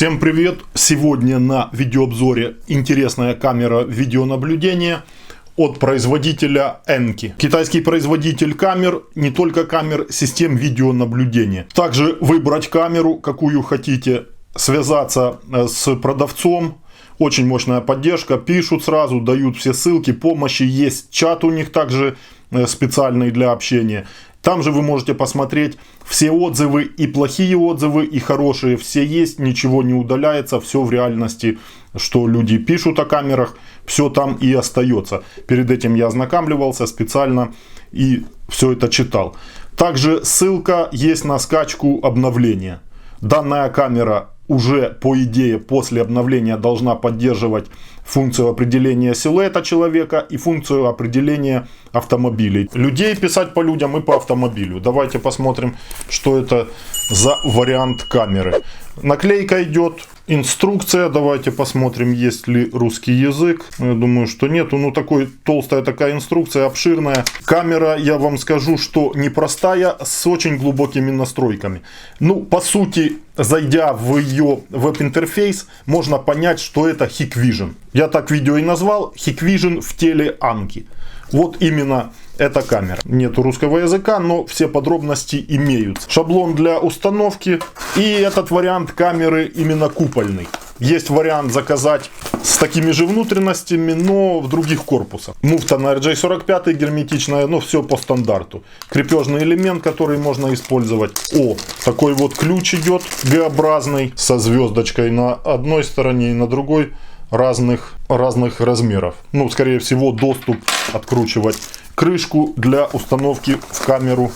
Всем привет! Сегодня на видеообзоре интересная камера видеонаблюдения от производителя Enki. Китайский производитель камер, не только камер, систем видеонаблюдения. Также выбрать камеру, какую хотите, связаться с продавцом. Очень мощная поддержка, пишут сразу, дают все ссылки, помощи, есть чат у них также специальный для общения. Там же вы можете посмотреть все отзывы, и плохие отзывы, и хорошие, все есть, ничего не удаляется, все в реальности, что люди пишут о камерах, все там и остается. Перед этим я ознакомливался специально и все это читал. Также ссылка есть на скачку обновления. Данная камера уже, по идее, после обновления должна поддерживать функцию определения силуэта человека и функцию определения автомобилей. Людей писать по людям и по автомобилю. Давайте посмотрим, что это за вариант камеры. Наклейка идет, инструкция. Давайте посмотрим, есть ли русский язык. Я думаю, что нету. Ну, толстая такая инструкция, обширная. Камера, я вам скажу, что непростая, с очень глубокими настройками. Ну, по сути, зайдя в ее веб-интерфейс, можно понять, что это Hikvision. Я так видео и назвал, Hikvision в теле Anki. Вот именно эта камера. Нету русского языка, но все подробности имеются. Шаблон для установки. И этот вариант камеры именно купольный. Есть вариант заказать с такими же внутренностями, но в других корпусах. Муфта на RJ45 герметичная, но все по стандарту. Крепежный элемент, который можно использовать. Такой вот ключ идет Г-образный со звездочкой на одной стороне и на другой разных размеров. Ну, скорее всего, доступ откручивать. Крышку для установки в камеру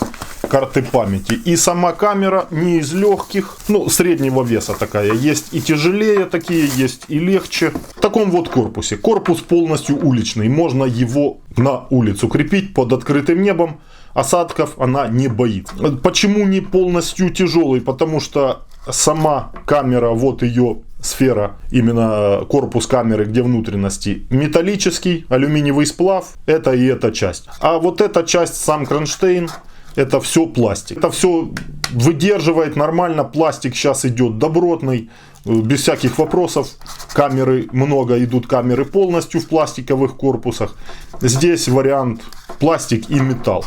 карты памяти. И сама камера не из легких, среднего веса такая. Есть и тяжелее такие, есть и легче. В таком вот корпусе. Корпус полностью уличный. Можно его на улицу крепить под открытым небом. Осадков она не боится. Почему не полностью тяжелый? Потому что сама камера, вот ее сфера, именно корпус камеры, где внутренности, металлический, алюминиевый сплав, это и эта часть. А вот эта часть, сам кронштейн, это все пластик. Это все выдерживает нормально, пластик сейчас идет добротный, без всяких вопросов. Камеры, много идут камеры полностью в пластиковых корпусах. Здесь вариант пластик и металл.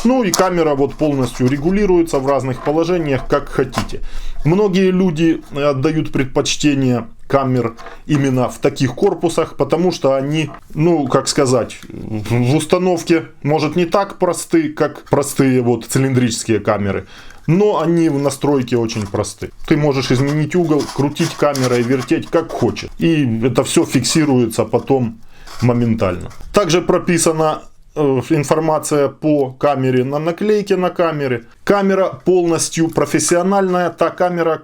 Ну и камера вот полностью регулируется в разных положениях, как хотите. Многие люди отдают предпочтение камер именно в таких корпусах, потому что они, в установке, может, не так просты, как простые вот цилиндрические камеры. Но они в настройке очень просты. Ты можешь изменить угол, крутить камерой, вертеть как хочешь. И это все фиксируется потом моментально. Также прописана информация по камере на наклейке на камере. Камера полностью профессиональная. Та камера,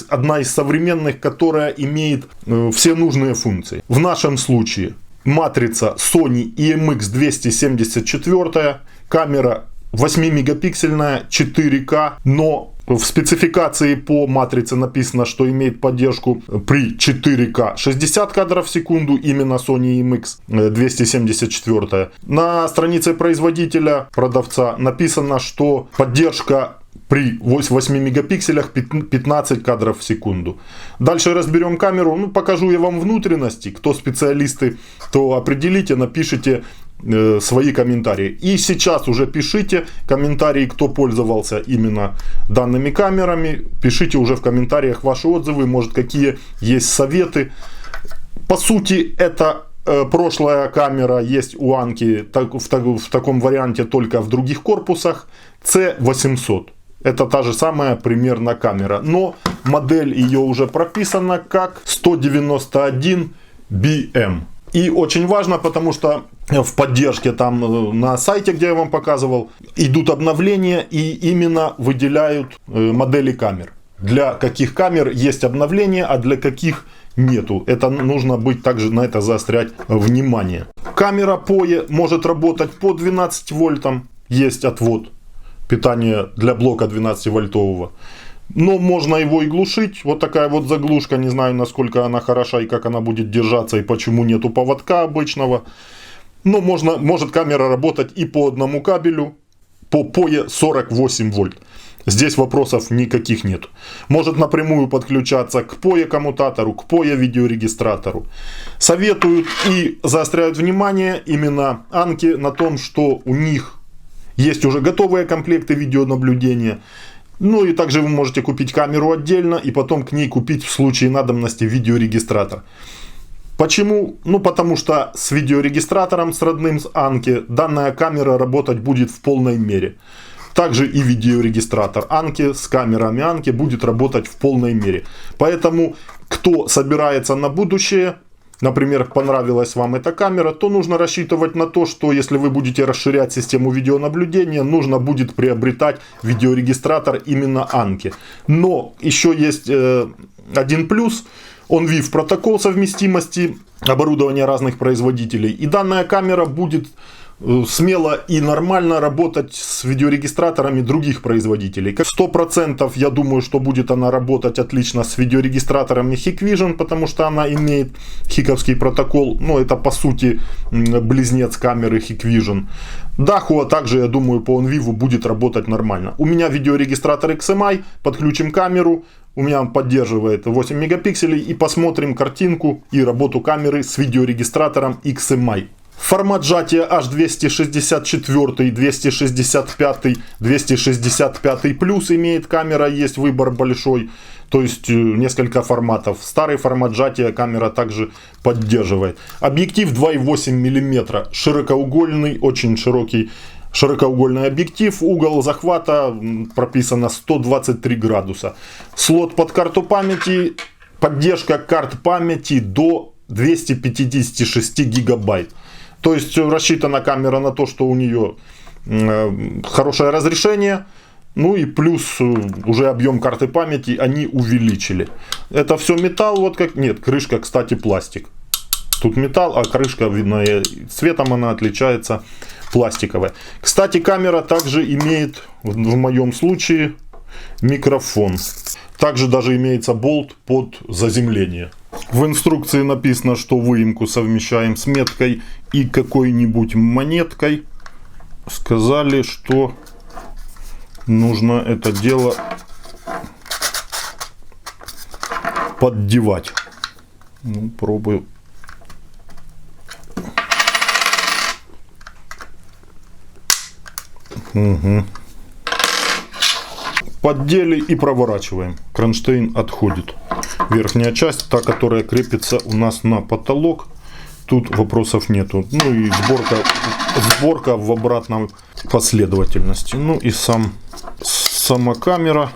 одна из современных, которая имеет все нужные функции. В нашем случае матрица Sony IMX274. Камера 8-мегапиксельная, 4К, но в спецификации по матрице написано, что имеет поддержку при 4К 60 кадров в секунду, именно Sony IMX274. На странице производителя, продавца, написано, что поддержка при 8 мегапикселях 15 кадров в секунду. Дальше разберем камеру. Покажу я вам внутренности. Кто специалисты, то определите, напишите свои комментарии. И сейчас уже пишите комментарии, кто пользовался именно данными камерами. Пишите уже в комментариях ваши отзывы, может, какие есть советы. По сути, это прошлая камера есть у Anki в таком варианте, только в других корпусах. C800. Это та же самая примерно камера. Но модель ее уже прописана как 191BM. И очень важно, потому что в поддержке там на сайте, где я вам показывал, идут обновления и именно выделяют модели камер. Для каких камер есть обновления, а для каких нету. Это нужно быть также на это заострять внимание. Камера POE может работать по 12 вольтам. Есть отвод питания для блока 12-вольтового. Но можно его и глушить. Вот такая вот заглушка. Не знаю, насколько она хороша и как она будет держаться, и почему нету поводка обычного. Но может камера работать и по одному кабелю. По POE 48 вольт. Здесь вопросов никаких нет. Может напрямую подключаться к POE коммутатору, к POE видеорегистратору. Советуют и заостряют внимание именно Anki на том, что у них есть уже готовые комплекты видеонаблюдения. Ну и также вы можете купить камеру отдельно и потом к ней купить в случае надобности видеорегистратор. Почему? Ну потому что с видеорегистратором, с родным с Anki, данная камера работать будет в полной мере. Также и видеорегистратор Anki с камерами Anki будет работать в полной мере. Поэтому, кто собирается на будущее, например, понравилась вам эта камера, то нужно рассчитывать на то, что если вы будете расширять систему видеонаблюдения, нужно будет приобретать видеорегистратор именно Anki. Но еще есть один плюс. Он OnVIF протокол совместимости оборудования разных производителей. И данная камера будет смело и нормально работать с видеорегистраторами других производителей. Как 100% я думаю, что будет она работать отлично с видеорегистраторами Hikvision, потому что она имеет хиковский протокол. Но это по сути близнец камеры Hikvision. Dahua также, я думаю, по OnVIF будет работать нормально. У меня видеорегистратор XMI, подключим камеру. У меня он поддерживает 8 мегапикселей. И посмотрим картинку и работу камеры с видеорегистратором XMI. Формат сжатия H264, 265, 265 плюс имеет камера, есть выбор большой, то есть несколько форматов. Старый формат сжатия камера также поддерживает. Объектив 2,8 мм, широкоугольный, очень широкий широкоугольный объектив, угол захвата прописано 123 градуса. Слот под карту памяти, поддержка карт памяти до 256 гигабайт. То есть рассчитана камера на то, что у нее хорошее разрешение. Ну и плюс уже объем карты памяти они увеличили. Это все металл, вот как... Нет, крышка, кстати, пластик. Тут металл, а крышка, видно, цветом она отличается, пластиковая. Кстати, камера также имеет, в моем случае, микрофон. Также даже имеется болт под заземление. В инструкции написано, что выемку совмещаем с меткой и какой-нибудь монеткой. Сказали, что нужно это дело поддевать. Ну, пробую. Угу. Поддели и проворачиваем. Кронштейн отходит. Верхняя часть, та, которая крепится у нас на потолок, тут вопросов нету. Ну и сборка в обратной последовательности. Ну и сама камера.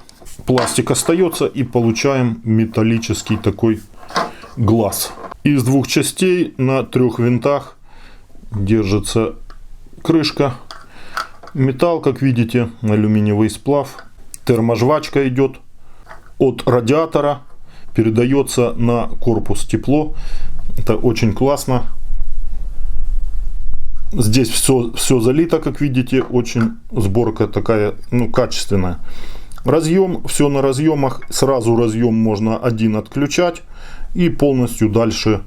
Пластик остается и получаем металлический такой глаз. Из двух частей на 3 винтах держится крышка. Металл, как видите, алюминиевый сплав. Терможвачка идет от радиатора, передается на корпус тепло. Это очень классно. Здесь все залито, как видите, очень сборка такая, ну, качественная. Разъем, все на разъемах. Сразу разъем можно один отключать и полностью дальше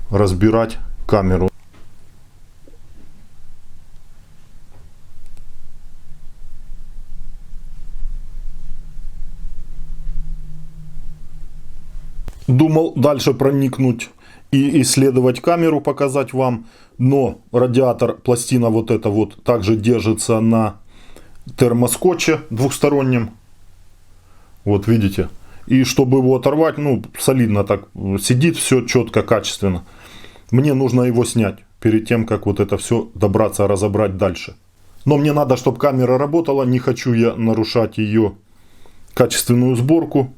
разбирать камеру. Думал дальше проникнуть и исследовать камеру, показать вам, но радиатор, пластина вот эта вот, также держится на термоскотче двухстороннем. Вот видите. И чтобы его оторвать, ну, солидно так сидит, все четко, качественно. Мне нужно его снять перед тем, как вот это все добраться, разобрать дальше. Но мне надо, чтобы камера работала, не хочу я нарушать ее качественную сборку.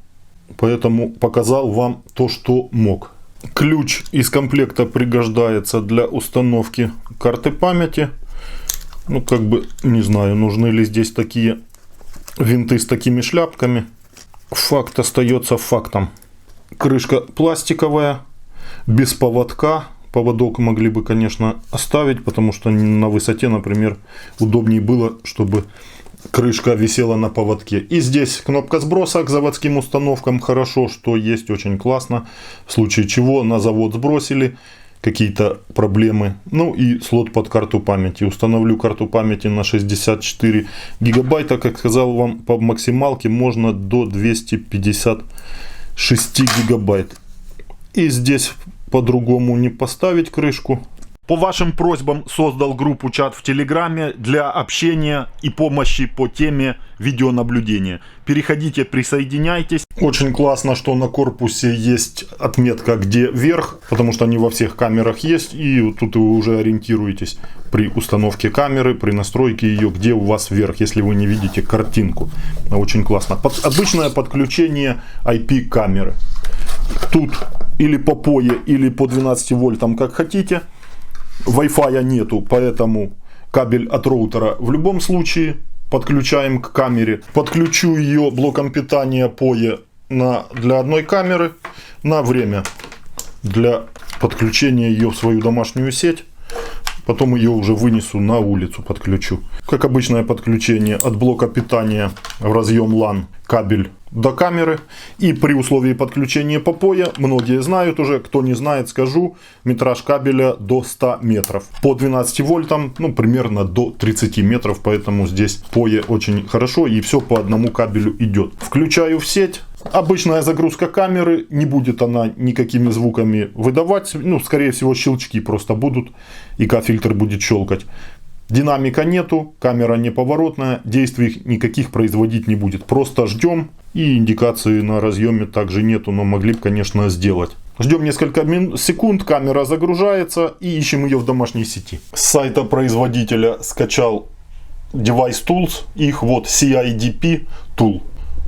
Поэтому показал вам то, что мог. Ключ из комплекта пригождается для установки карты памяти. Ну, как бы, не знаю, нужны ли здесь такие винты с такими шляпками. Факт остается фактом. Крышка пластиковая, без поводка. Поводок могли бы, конечно, оставить, потому что на высоте, например, удобнее было, чтобы крышка висела на поводке. И здесь кнопка сброса к заводским установкам. Хорошо, что есть, очень классно. В случае чего на завод сбросили какие-то проблемы. Ну и слот под карту памяти. Установлю карту памяти на 64 гигабайта. Как сказал вам, по максималке можно до 256 гигабайт. И здесь по-другому не поставить крышку. По вашим просьбам создал группу чат в Телеграме для общения и помощи по теме видеонаблюдения. Переходите, присоединяйтесь. Очень классно, что на корпусе есть отметка, где вверх, потому что они во всех камерах есть. И тут вы уже ориентируетесь при установке камеры, при настройке ее, где у вас вверх, если вы не видите картинку. Очень классно. Обычное подключение IP камеры. Тут или по POE, или по 12 вольтам, как хотите. Wi-Fi нету, поэтому кабель от роутера в любом случае подключаем к камере. Подключу ее блоком питания POE для одной камеры на время для подключения ее в свою домашнюю сеть. Потом ее уже вынесу на улицу, подключу. Как обычное подключение от блока питания в разъем LAN кабель до камеры. И при условии подключения по POE, многие знают уже, кто не знает, скажу, метраж кабеля до 100 метров. По 12 вольтам, ну, примерно до 30 метров, поэтому здесь POE очень хорошо и все по одному кабелю идет. Включаю в сеть. Обычная загрузка камеры, не будет она никакими звуками выдавать, ну, скорее всего, щелчки просто будут, и фильтр будет щелкать. Динамика нету, камера неповоротная, действий никаких производить не будет. Просто ждем, и индикации на разъеме также нету, но могли бы, конечно, сделать. Ждем несколько секунд, камера загружается и ищем ее в домашней сети. С сайта производителя скачал Device Tools, их вот CIDP Tool.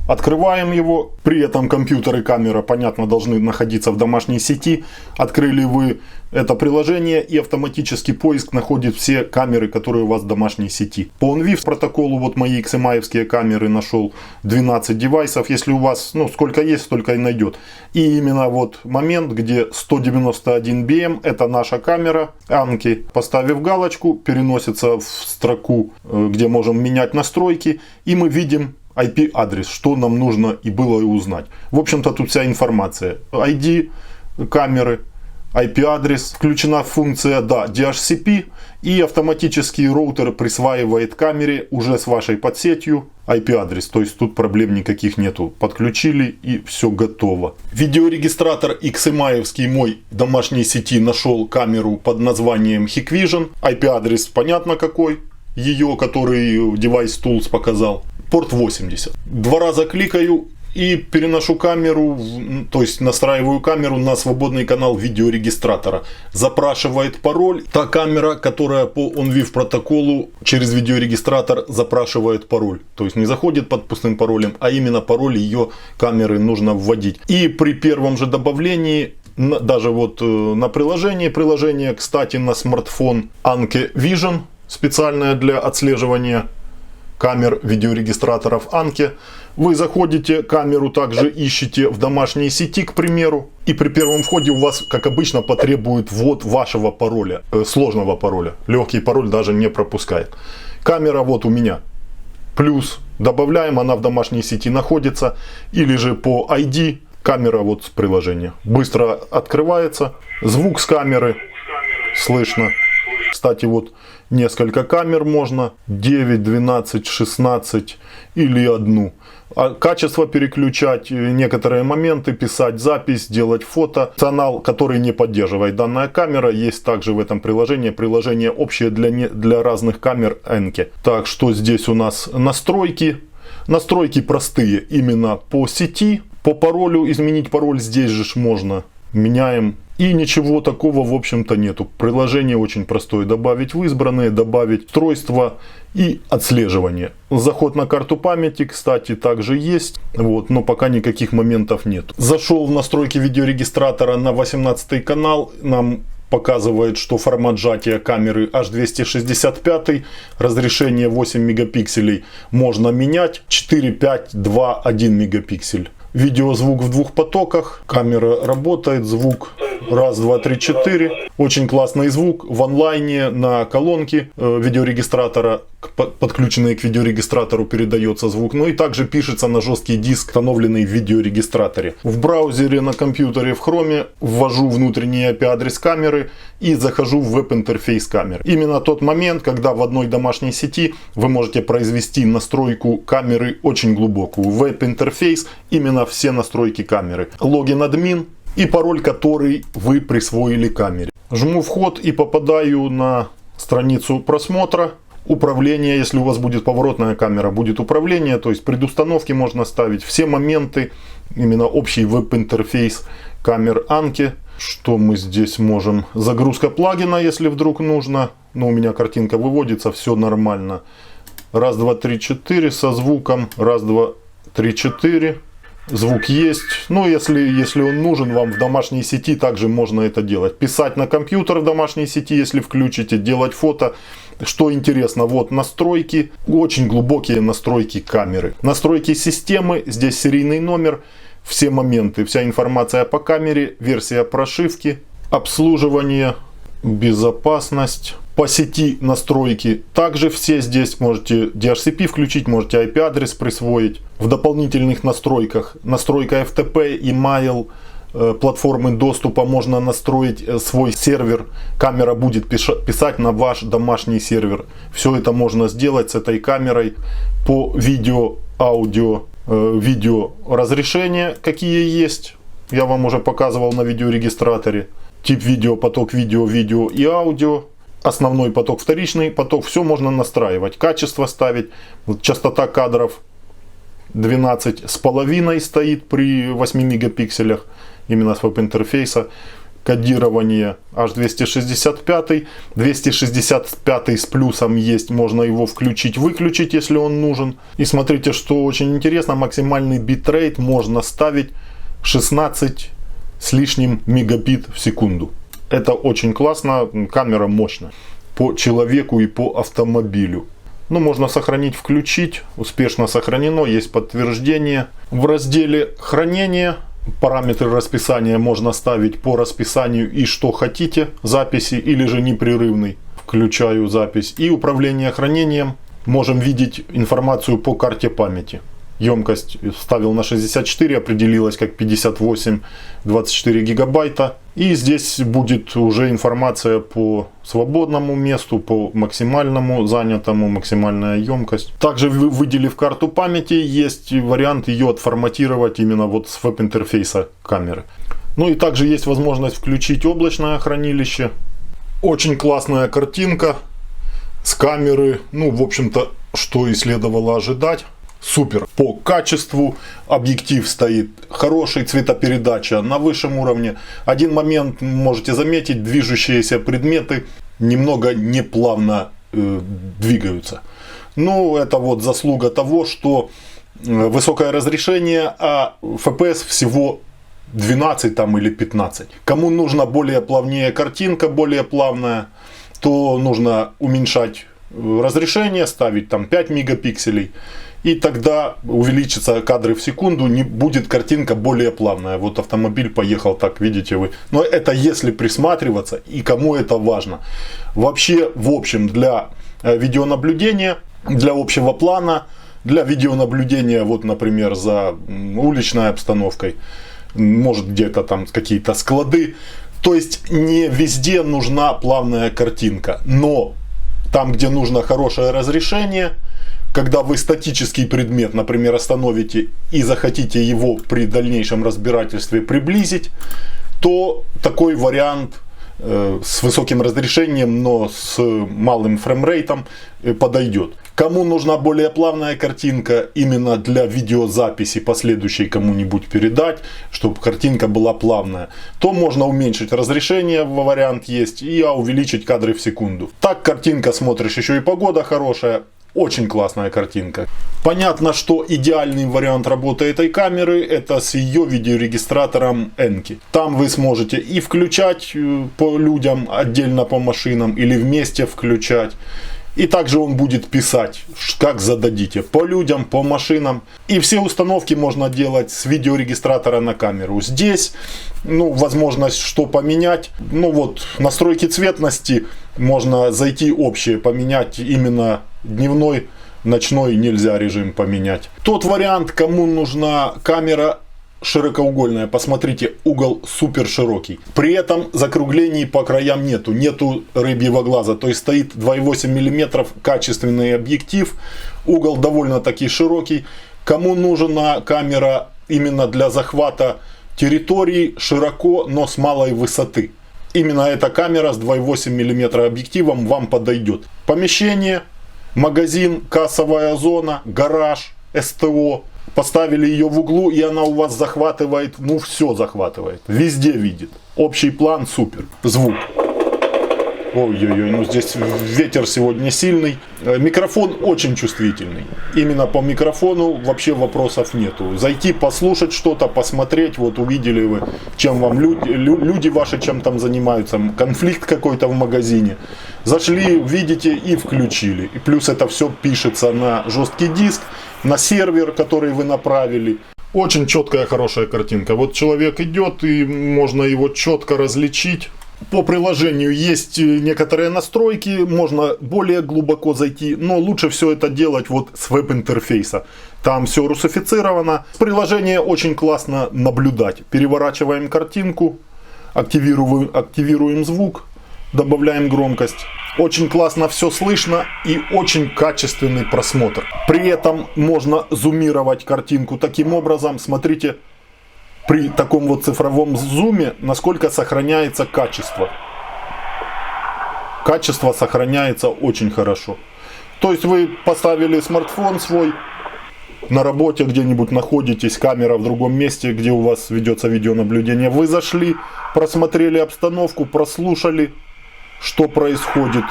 Открываем его, при этом компьютер и камера, понятно, должны находиться в домашней сети. Открыли вы это приложение, и автоматический поиск находит все камеры, которые у вас в домашней сети. По OnVIF протоколу, вот мои XMI-евские камеры нашел 12 девайсов. Если у вас, ну, сколько есть, столько и найдет. И именно вот момент, где 191 BM, это наша камера Anki. Поставив галочку, переносится в строку, где можем менять настройки, и мы видим IP-адрес, что нам нужно и было и узнать. В общем-то, тут вся информация. ID камеры, IP-адрес, включена функция DHCP, и автоматический роутер присваивает камере уже с вашей подсетью IP-адрес. То есть тут проблем никаких нету. Подключили и все готово. Видеорегистратор XMI-евский мой в домашней сети нашел камеру под названием Hikvision. IP-адрес понятно какой. Ее, который Device Tools показал. Порт 80. 2 раза кликаю и переношу камеру, то есть настраиваю камеру на свободный канал видеорегистратора. Запрашивает пароль. Та камера, которая по OnVIF протоколу через видеорегистратор запрашивает пароль. То есть не заходит под пустым паролем, а именно пароль ее камеры нужно вводить. И при первом же добавлении, даже вот на приложение, кстати, на смартфон Anki Vision, специальное для отслеживания камер видеорегистраторов Anki. Вы заходите, камеру также ищете в домашней сети, к примеру. И при первом входе у вас, как обычно, потребует ввод вашего пароля, сложного пароля. Легкий пароль даже не пропускает. Камера вот у меня. Плюс добавляем, она в домашней сети находится. Или же по ID камера вот с приложения. Быстро открывается. Звук с камеры слышно. Кстати, вот несколько камер можно, 9, 12, 16 или одну. А качество переключать, некоторые моменты, писать запись, делать фото. Функционал, который не поддерживает данная камера, есть также в этом приложении. Приложение общее для разных камер Anki. Так, что здесь у нас настройки. Настройки простые именно по сети. По паролю изменить пароль здесь же можно. Меняем. И ничего такого, в общем-то, нету. Приложение очень простое. Добавить в избранные, добавить устройство и отслеживание. Заход на карту памяти, кстати, также есть. Вот, но пока никаких моментов нет. Зашел в настройки видеорегистратора на 18 канал. Нам показывает, что формат сжатия камеры H265, разрешение 8 мегапикселей можно менять. 4, 5, 2, 1 мегапиксель. Видеозвук в 2 потоках. Камера работает, звук Раз, два, три, четыре. Очень классный звук. В онлайне на колонке видеорегистратора, подключенные к видеорегистратору, передается звук. Ну и также пишется на жесткий диск, установленный в видеорегистраторе. В браузере на компьютере в Chrome ввожу внутренний IP-адрес камеры и захожу в веб-интерфейс камеры. Именно тот момент, когда в одной домашней сети вы можете произвести настройку камеры очень глубокую. Веб-интерфейс, именно все настройки камеры. Логин админ и пароль, который вы присвоили камере. Жму вход и попадаю на страницу просмотра. Управление, если у вас будет поворотная камера, будет управление, то есть предустановки можно ставить, все моменты, именно общий веб-интерфейс камер Anki. Что мы здесь можем? Загрузка плагина, если вдруг нужно. Но у меня картинка выводится, все нормально. Раз, два, три, четыре со звуком. Раз, два, три, четыре. Звук есть. Ну, если он нужен вам в домашней сети, также можно это делать. Писать на компьютер в домашней сети, если включите, делать фото. Что интересно, вот настройки, очень глубокие настройки камеры. Настройки системы, здесь серийный номер, все моменты, вся информация по камере, версия прошивки, обслуживание, безопасность. По сети настройки также все здесь. Можете DHCP включить, можете IP-адрес присвоить. В дополнительных настройках настройка FTP, email, платформы доступа, можно настроить свой сервер. Камера будет писать на ваш домашний сервер. Все это можно сделать с этой камерой. По видео, аудио, видео разрешения, какие есть, я вам уже показывал на видеорегистраторе. Тип видео, поток видео, видео и аудио. Основной поток, вторичный поток, все можно настраивать. Качество ставить, частота кадров 12,5 стоит при 8 мегапикселях, именно с веб-интерфейса. Кодирование H265, 265 с плюсом есть, можно его включить, выключить, если он нужен. И смотрите, что очень интересно, максимальный битрейт можно ставить 16 с лишним мегабит в секунду. Это очень классно, камера мощная по человеку и по автомобилю. Ну, можно сохранить, включить, успешно сохранено, есть подтверждение. В разделе хранения параметры расписания можно ставить по расписанию и что хотите, записи или же непрерывный. Включаю запись. И управление хранением, можем видеть информацию по карте памяти. Емкость ставил на 64, определилась как 58-24 гигабайта. И здесь будет уже информация по свободному месту, по максимальному занятому, максимальная емкость. Также выделив карту памяти, есть вариант ее отформатировать именно вот с веб-интерфейса камеры. Ну и также есть возможность включить облачное хранилище. Очень классная картинка с камеры, ну в общем-то, что и следовало ожидать. Супер. По качеству объектив стоит хороший, цветопередача на высшем уровне. Один момент можете заметить, движущиеся предметы немного неплавно двигаются. Ну, это вот заслуга того, что высокое разрешение, а FPS всего 12 там, или 15. Кому нужна более плавнее картинка, более плавная, то нужно уменьшать разрешение, ставить там 5 мегапикселей. И тогда увеличится кадры в секунду, не будет картинка более плавная. Вот автомобиль поехал, так видите вы. Но это если присматриваться и кому это важно. Вообще, в общем, для видеонаблюдения, для общего плана, для видеонаблюдения, вот, например, за уличной обстановкой, может где-то там какие-то склады. То есть не везде нужна плавная картинка, но там, где нужно хорошее разрешение, когда вы статический предмет, например, остановите и захотите его при дальнейшем разбирательстве приблизить, то такой вариант с высоким разрешением, но с малым фреймрейтом подойдет. Кому нужна более плавная картинка именно для видеозаписи последующей кому-нибудь передать, чтобы картинка была плавная, то можно уменьшить разрешение, вариант есть, и увеличить кадры в секунду. Так картинка смотришь, еще и погода хорошая. Очень классная картинка. Понятно, что идеальный вариант работы этой камеры это с ее видеорегистратором Anki. Там вы сможете и включать по людям, отдельно по машинам, или вместе включать. И также он будет писать, как зададите, по людям, по машинам. И все установки можно делать с видеорегистратора на камеру. Здесь, возможность что поменять. Настройки цветности можно зайти общие, поменять именно дневной, ночной нельзя режим поменять. Тот вариант, кому нужна камера широкоугольная, посмотрите, угол супер широкий. При этом закруглений по краям нету рыбьего глаза. То есть стоит 2,8 мм качественный объектив. Угол довольно-таки широкий. Кому нужна камера именно для захвата территории широко, но с малой высоты. Именно эта камера с 2,8 мм объективом вам подойдет. Помещение, магазин, кассовая зона, гараж, СТО. Поставили ее в углу, и она у вас захватывает, все захватывает. Везде видит. Общий план супер. Звук. Ой-ой-ой, здесь ветер сегодня сильный. Микрофон очень чувствительный. Именно по микрофону вообще вопросов нету. Зайти, послушать что-то, посмотреть. Вот увидели вы, чем вам люди ваши чем там занимаются. Конфликт какой-то в магазине. Зашли, видите и включили. И плюс это все пишется на жесткий диск, на сервер, который вы направили. Очень четкая, хорошая картинка. Вот человек идет, и можно его четко различить. По приложению есть некоторые настройки, можно более глубоко зайти, но лучше все это делать с веб-интерфейса. Там все русифицировано. Приложение очень классно наблюдать. Переворачиваем картинку, активируем звук, добавляем громкость. Очень классно все слышно и очень качественный просмотр. При этом можно зумировать картинку таким образом, смотрите, при таком цифровом зуме, насколько сохраняется качество. Качество сохраняется очень хорошо. То есть вы поставили смартфон свой, на работе где-нибудь находитесь, камера в другом месте, где у вас ведется видеонаблюдение. Вы зашли, просмотрели обстановку, прослушали, что происходит.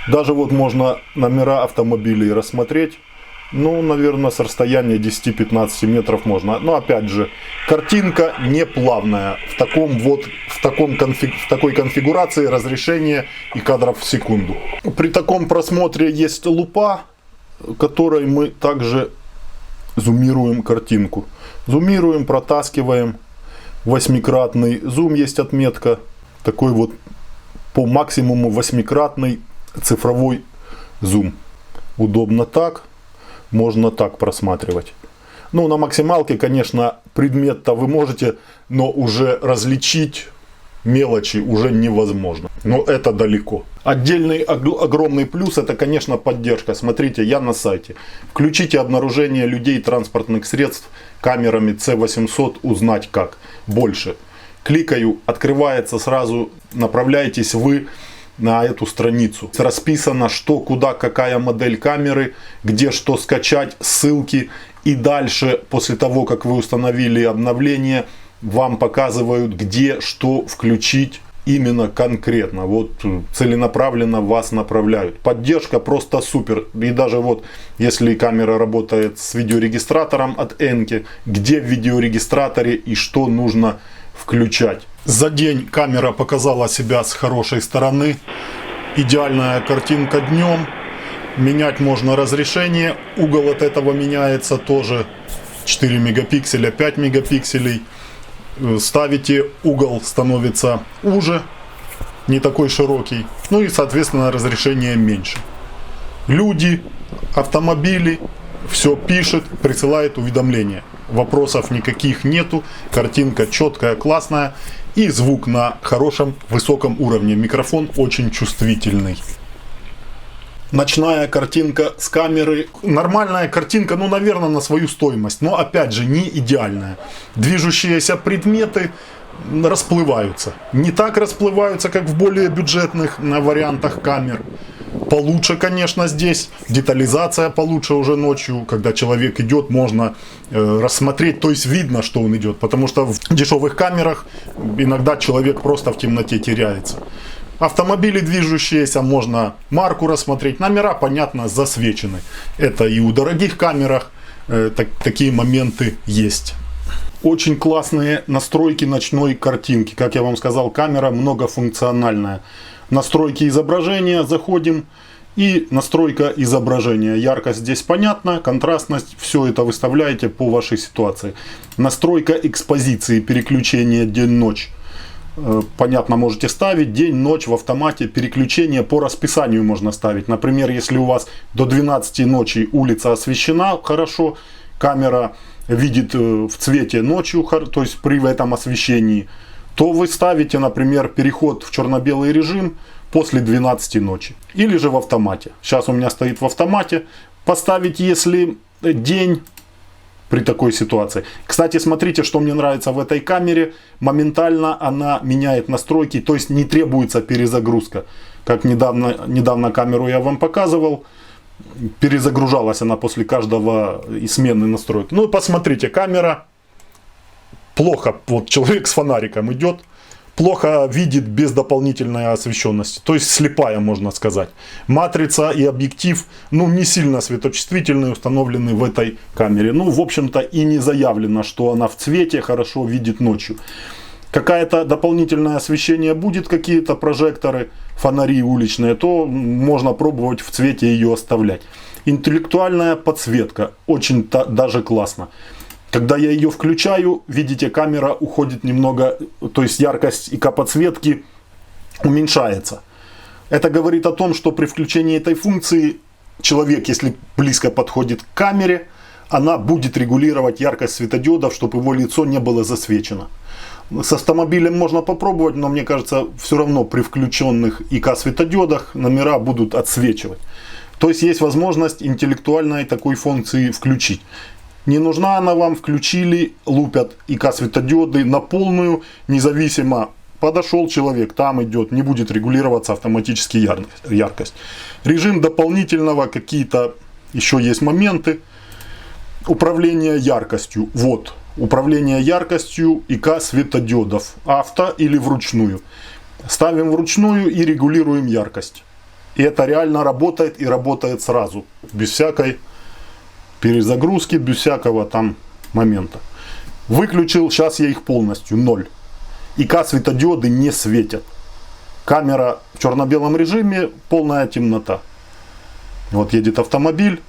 Даже можно номера автомобилей рассмотреть. Наверное, с расстояния 10-15 метров можно. Но опять же, картинка не плавная. В такой конфигурации разрешение и кадров в секунду. При таком просмотре есть лупа, которой мы также зумируем картинку. Зумируем, протаскиваем. 8-кратный зум есть отметка. Такой по максимуму 8-кратный цифровой зум. Удобно так. Можно так просматривать. На максималке, конечно, предмет-то вы можете, но уже различить мелочи уже невозможно. Но это далеко. Отдельный огромный плюс — это, конечно, поддержка. Смотрите, я на сайте. Включите обнаружение людей и транспортных средств камерами C800, узнать как. Больше. Кликаю, открывается сразу, направляетесь вы на эту страницу. Расписано, что, куда, какая модель камеры, где что скачать, ссылки. И дальше, после того, как вы установили обновление, вам показывают, где что включить именно конкретно. Целенаправленно вас направляют. Поддержка просто супер. И даже если камера работает с видеорегистратором от Enki, где в видеорегистраторе и что нужно включать. За день камера показала себя с хорошей стороны. Идеальная картинка днем. Менять можно разрешение. Угол от этого меняется тоже. 4 мегапикселя, 5 мегапикселей. Ставите, угол становится уже, не такой широкий. И соответственно разрешение меньше. Люди, автомобили, все пишет, присылает уведомления. Вопросов никаких нету. Картинка четкая, классная. И звук на хорошем, высоком уровне. Микрофон очень чувствительный. Ночная картинка с камеры. Нормальная картинка, наверное, на свою стоимость. Но опять же, не идеальная. Движущиеся предметы расплываются. Не так расплываются, как в более бюджетных вариантах камер. Получше, конечно, здесь. Детализация получше уже ночью. Когда человек идет, можно рассмотреть. То есть видно, что он идет. Потому что в дешевых камерах иногда человек просто в темноте теряется. Автомобили движущиеся, можно марку рассмотреть. Номера, понятно, засвечены. Это и у дорогих камерах такие моменты есть. Очень классные настройки ночной картинки. Как я вам сказал, камера многофункциональная. Настройки изображения. Заходим. И настройка изображения. Яркость здесь понятна, контрастность, все это выставляете по вашей ситуации. Настройка экспозиции, переключение день-ночь. Понятно, можете ставить день-ночь в автомате. Переключение по расписанию можно ставить. Например, если у вас до 12 ночи улица освещена хорошо, камера видит в цвете ночью, то есть при этом освещении, то вы ставите, например, переход в черно-белый режим после 12 ночи. Или же в автомате. Сейчас у меня стоит в автомате. Поставить, если день при такой ситуации. Кстати, смотрите, что мне нравится в этой камере. Моментально она меняет настройки, то есть не требуется перезагрузка. Как недавно камеру я вам показывал. Перезагружалась она после каждого смены настроек. Ну и посмотрите, камера плохо, вот человек с фонариком идет, плохо видит без дополнительной освещенности, то есть слепая, можно сказать. Матрица и объектив, ну, не сильно светочувствительные установлены в этой камере. Ну, в общем-то, и не заявлено, что она в цвете хорошо видит ночью. Какое-то дополнительное освещение будет, какие-то прожекторы, фонари уличные, то можно пробовать в цвете ее оставлять. Интеллектуальная подсветка, очень даже классно. Когда я ее включаю, видите, камера уходит немного, то есть яркость ИК подсветки уменьшается. Это говорит о том, что при включении этой функции человек, если близко подходит к камере, она будет регулировать яркость светодиодов, чтобы его лицо не было засвечено. С автомобилем можно попробовать, но мне кажется, все равно при включенных ИК светодиодах номера будут отсвечивать. То есть есть возможность интеллектуальной такой функции включить. Не нужна она вам, включили, лупят ИК светодиоды на полную, независимо, подошел человек, там идет, не будет регулироваться автоматически яркость. Режим дополнительного, какие-то еще есть моменты. Управление яркостью, вот, управление яркостью ИК светодиодов, авто или вручную. Ставим вручную и регулируем яркость. И это реально работает, и работает сразу, без всякой перезагрузки, без всякого там момента. Выключил, сейчас я их полностью, 0. ИК светодиоды не светят. Камера в черно-белом режиме, полная темнота. Вот едет автомобиль,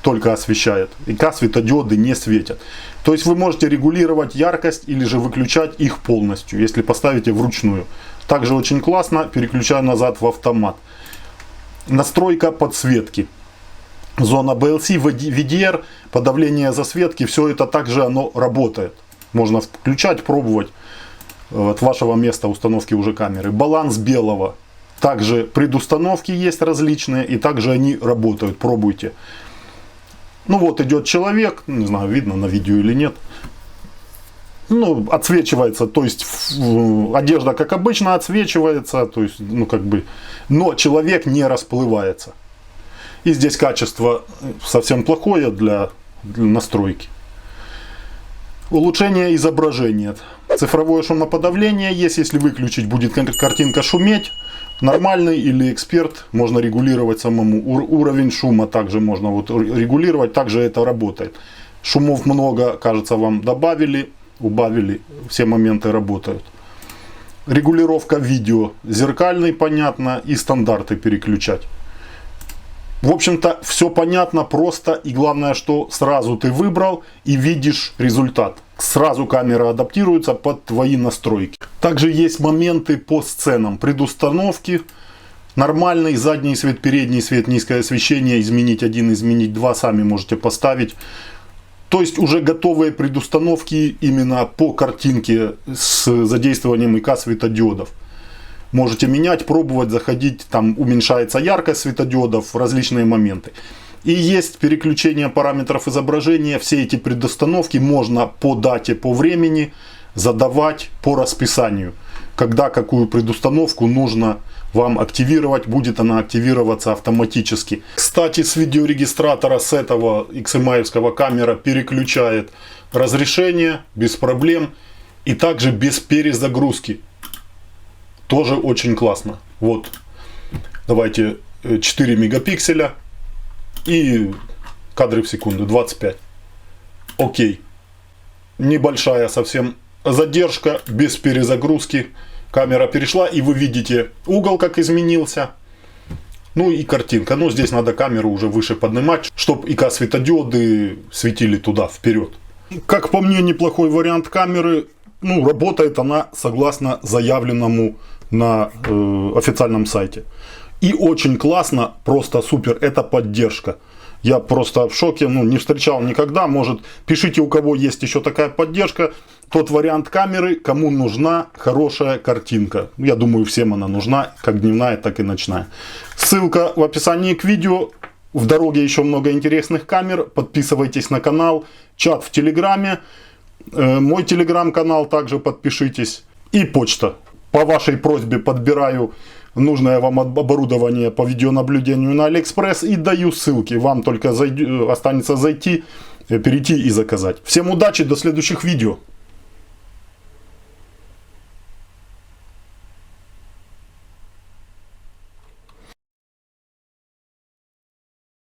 только освещает. ИК светодиоды не светят. То есть вы можете регулировать яркость или же выключать их полностью, если поставите вручную. Также очень классно, переключаю назад в автомат. Настройка подсветки. Зона BLC, VDR, подавление засветки, все это также оно работает. Можно включать, пробовать от вашего места установки уже камеры. Баланс белого. Также предустановки есть различные, и также они работают. Пробуйте. Ну вот идет человек, не знаю, видно на видео или нет. Ну, отсвечивается, то есть одежда как обычно отсвечивается, то есть, ну как бы, но человек не расплывается. И здесь качество совсем плохое для настройки. Улучшение изображения. Цифровое шумоподавление есть, если выключить, будет картинка шуметь. Нормальный или эксперт можно регулировать самому. Уровень шума также можно вот регулировать, также это работает. Шумов много, кажется, вам добавили, убавили, все моменты работают. Регулировка видео. Зеркальный, понятно, и стандарты переключать. В общем-то, все понятно, просто, и главное, что сразу ты выбрал и видишь результат. Сразу камера адаптируется под твои настройки. Также есть моменты по сценам, предустановки. Нормальный задний свет, передний свет, низкое освещение, изменить один, изменить два, сами можете поставить. То есть уже готовые предустановки именно по картинке с задействованием ИК светодиодов. Можете менять, пробовать, заходить, там уменьшается яркость светодиодов, различные моменты. И есть переключение параметров изображения. Все эти предустановки можно по дате, по времени задавать по расписанию. Когда какую предустановку нужно вам активировать, будет она активироваться автоматически. Кстати, с видеорегистратора с этого XMI-евского камера переключает разрешение без проблем и также без перезагрузки. Тоже очень классно. Вот, давайте 4 мегапикселя и кадры в секунду, 25. Окей. Небольшая совсем задержка, без перезагрузки. Камера перешла, и вы видите угол, как изменился. Ну и картинка. Но здесь надо камеру уже выше поднимать, чтобы ИК-светодиоды светили туда, вперед. Как по мне, неплохой вариант камеры. Ну, работает она согласно заявленному на официальном сайте. И очень классно, просто супер, это поддержка. Я просто в шоке, ну, не встречал никогда. Может, пишите, у кого есть еще такая поддержка. Тот вариант камеры, кому нужна хорошая картинка. Я думаю, всем она нужна, как дневная, так и ночная. Ссылка в описании к видео. В дороге еще много интересных камер. Подписывайтесь на канал. Чат в Телеграме. Мой Телеграм-канал также подпишитесь. И почта. По вашей просьбе подбираю нужное вам оборудование по видеонаблюдению на Алиэкспресс и даю ссылки. Вам только останется зайти, перейти и заказать. Всем удачи, до следующих видео.